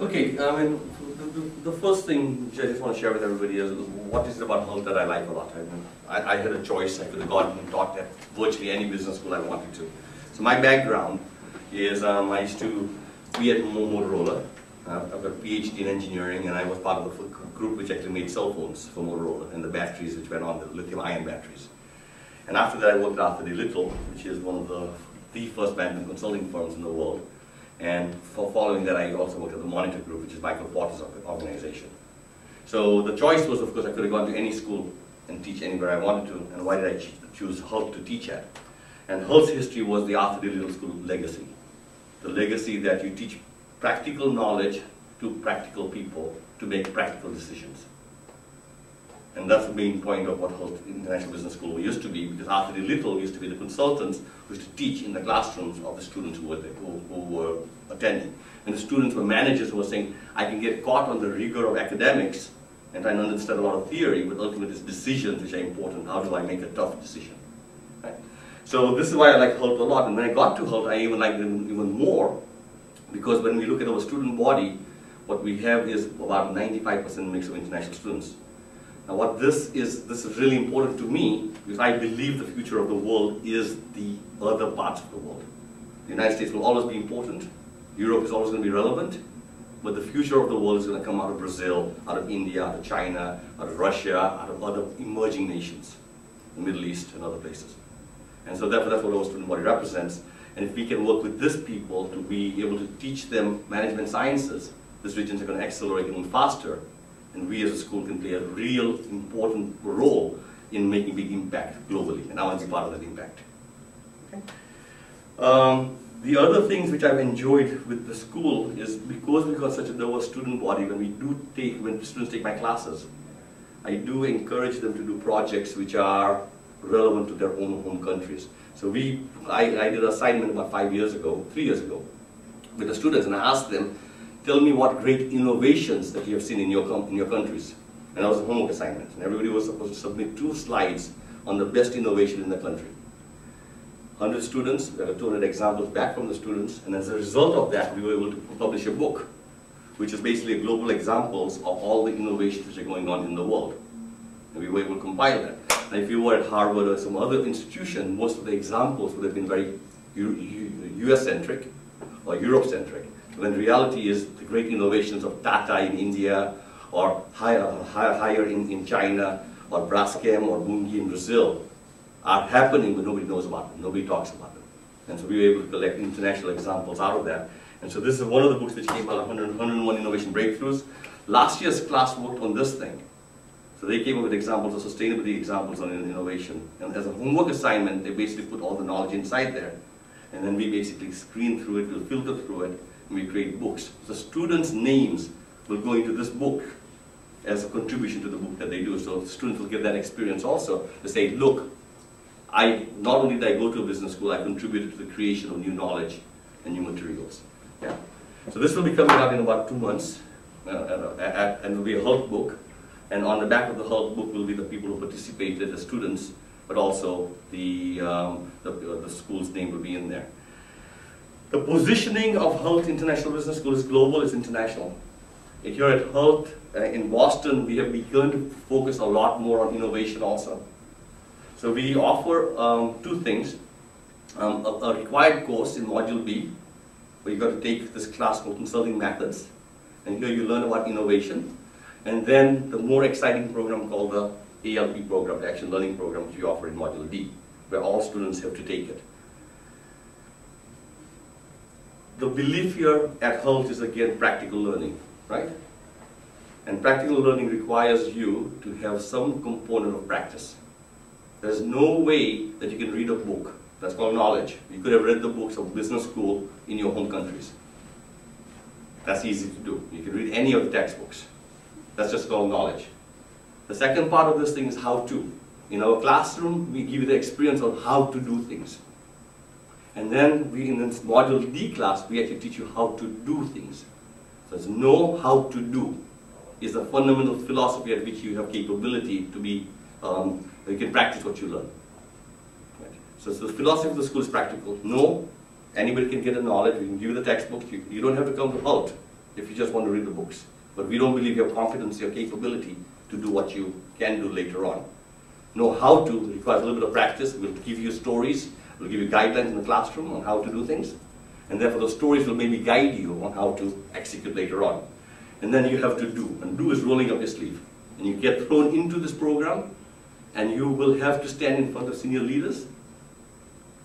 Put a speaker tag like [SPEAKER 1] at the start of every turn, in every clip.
[SPEAKER 1] Okay, I mean, the first thing which I just want to share with everybody is what is it about health that I like a lot. I mean, I had a choice. I could have gone and taught at virtually any business school I wanted to. So my background is I used to be at Motorola. I've got a PhD in engineering, and I was part of the group which actually made cell phones for Motorola and the batteries which went on, the lithium-ion batteries. And after that, I worked at Arthur D. Little, which is one of the first management consulting firms in the world. And following that, I also worked at the Monitor Group, which is Michael Porter's organization. So the choice was, of course, I could have gone to any school and teach anywhere I wanted to. And why did I choose Hull to teach at? And Hull's history was the Arthur D. Little School legacy. The legacy that you teach practical knowledge to practical people to make practical decisions. And that's the main point of what Hull International Business School used to be, because Arthur D. Little used to be the consultants who used to teach in the classrooms of the students who were attending. And the students were managers who were saying, I can get caught on the rigor of academics and try and understand a lot of theory, but ultimately it's decisions which are important. How do I make a tough decision? Right? So this is why I like Hull a lot. And when I got to Hull, I even liked it even more, because when we look at our student body, what we have is about 95% mix of international students. Now what this is really important to me, because I believe the future of the world is the other parts of the world. The United States will always be important, Europe is always going to be relevant, but the future of the world is going to come out of Brazil, out of India, out of China, out of Russia, out of other emerging nations, the Middle East and other places. And so therefore that's what our student body represents. And if we can work with these people to be able to teach them management sciences, these regions are going to accelerate even faster. And we as a school can play a real important role in making big impact globally. And I want to be part of that impact. Okay. The other things which I've enjoyed with the school is because we've got such a diverse student body, when students take my classes, I do encourage them to do projects which are relevant to their own home countries. So I did an assignment about 3 years ago, with the students, and I asked them, tell me what great innovations that you have seen in your countries. And that was a homework assignment. And everybody was supposed to submit 2 slides on the best innovation in the country. 100 students, we have 200 examples back from the students, and as a result of that, we were able to publish a book, which is basically global examples of all the innovations which are going on in the world. And we were able to compile that. And if you were at Harvard or some other institution, most of the examples would have been very US-centric or Europe-centric. When reality is the great innovations of Tata in India, or higher in China, or Braskem or Bunge in Brazil, are happening but nobody knows about them, nobody talks about them. And so we were able to collect international examples out of that. And so this is one of the books which came out of 101 Innovation Breakthroughs. Last year's class worked on this thing. So they came up with examples of sustainability, examples on innovation. And as a homework assignment, they basically put all the knowledge inside there. And then we basically screen through it, we'll filter through it, and we create books. So students' names will go into this book as a contribution to the book that they do. So students will get that experience also to say, look, not only did I go to a business school, I contributed to the creation of new knowledge and new materials. Yeah. So this will be coming out in about 2 months, and it will be a Hull book. And on the back of the Hull book will be the people who participated, the students, but also the school's name will be in there. The positioning of Hull International Business School is global, it's international. Here at Hull in Boston, we have begun to focus a lot more on innovation also. So we offer 2 things. A required course in Module B, where you've got to take this class called Consulting Methods. And here you learn about innovation. And then the more exciting program called the ALP program, the Action Learning Program, which we offer in Module D, where all students have to take it. The belief here at Hull is again practical learning, right? And practical learning requires you to have some component of practice. There's no way that you can read a book. That's called knowledge. You could have read the books of business school in your home countries. That's easy to do. You can read any of the textbooks. That's just called knowledge. The second part of this thing is how to. In our classroom, we give you the experience of how to do things. And then in this Module D class, we actually teach you how to do things. So it's know how to do is the fundamental philosophy at which you have capability to be, you can practice what you learn. Right? So the philosophy of the school is practical. No, anybody can get a knowledge. We can give you the textbook. You don't have to come to Hull if you just want to read the books. But we don't believe you have competency or capability to do what you can do later on. Know how to requires a little bit of practice. We'll give you stories, we'll give you guidelines in the classroom on how to do things. And therefore those stories will maybe guide you on how to execute later on. And then you have to do. And do is rolling up your sleeve. And you get thrown into this program, and you will have to stand in front of senior leaders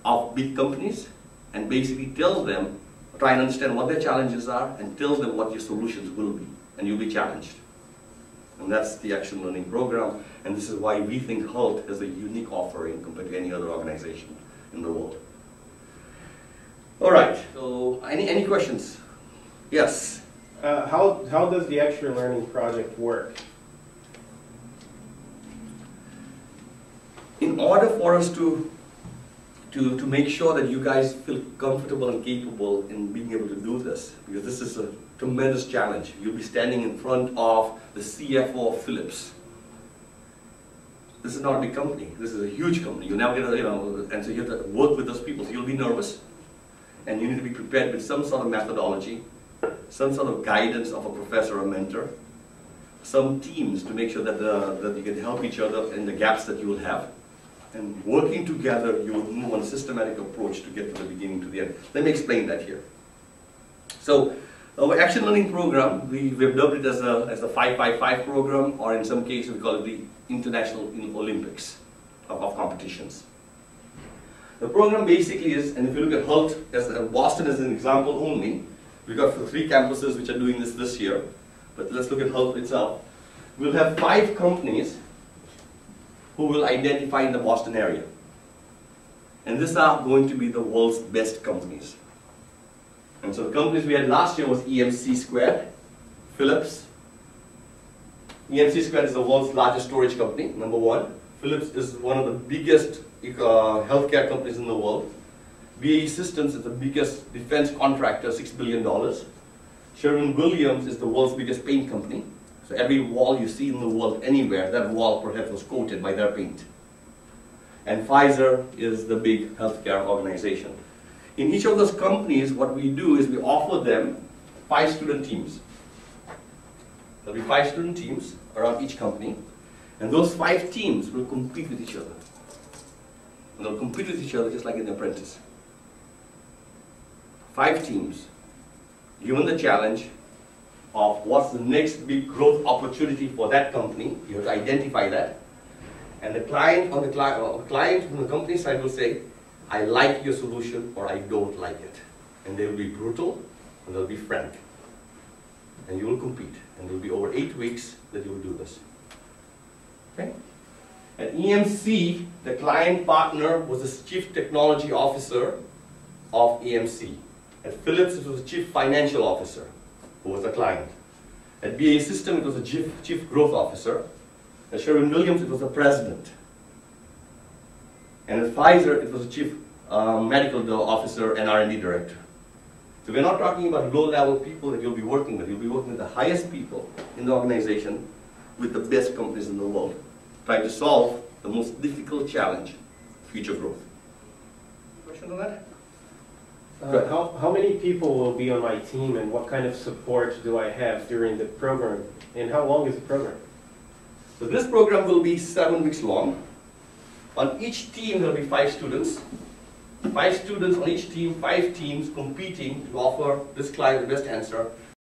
[SPEAKER 1] of big companies and basically tell them, try and understand what their challenges are, and tell them what your solutions will be. And you'll be challenged. And that's the Action Learning Program. And this is why we think HALT has a unique offering compared to any other organization in the world. All right, so any questions? Yes?
[SPEAKER 2] How does the Extra Learning Project work?
[SPEAKER 1] In order for us to make sure that you guys feel comfortable and capable in being able to do this, because this is a tremendous challenge. You'll be standing in front of the CFO of Philips. This is not a big company. This is a huge company. You never get and so you have to work with those people. So you'll be nervous, and you need to be prepared with some sort of methodology, some sort of guidance of a professor or mentor, some teams to make sure that that you can help each other in the gaps that you will have. And working together, you will move on a systematic approach to get from the beginning to the end. Let me explain that here. So, our Action Learning Program, we've dubbed it as the 555 program, or in some cases we call it the International Olympics of competitions. The program basically is, and if you look at HALT, as Boston as an example only, we've got 3 campuses which are doing this year, but let's look at HALT itself. We'll have 5 companies who will identify in the Boston area. And these are going to be the world's best companies. And so the companies we had last year was EMC Squared, Philips. EMC Squared is the world's largest storage company, number 1. Philips is one of the biggest healthcare companies in the world. BAE Systems is the biggest defense contractor, $6 billion. Sherwin-Williams is the world's biggest paint company. So every wall you see in the world, anywhere, that wall perhaps was coated by their paint. And Pfizer is the big healthcare organization. In each of those companies, what we do is we offer them 5 student teams. There will be 5 student teams around each company, and those 5 teams will compete with each other. And they'll compete with each other just like in The Apprentice. 5 teams, given the challenge of what's the next big growth opportunity for that company. You have to identify that. And the client from the company side will say, I like your solution or I don't like it. And they will be brutal and they'll be frank. And you will compete. And it will be over 8 weeks that you will do this. Okay? At EMC, the client partner was the Chief Technology Officer of EMC. At Philips, it was the Chief Financial Officer who was the client. At BAE Systems, it was the Chief Growth Officer. At Sherwin-Williams, it was the President. And at Pfizer, it was the Chief Medical Officer and R&D Director. So we're not talking about low-level people that you'll be working with. You'll be working with the highest people in the organization with the best companies in the world, trying to solve the most difficult challenge, future growth. Question on that?
[SPEAKER 2] How many people will be on my team, and what kind of support do I have during the program? And how long is the program?
[SPEAKER 1] So this program will be 7 weeks long. On each team there will be 5 students. 5 students on each team, 5 teams competing to offer this client the best answer.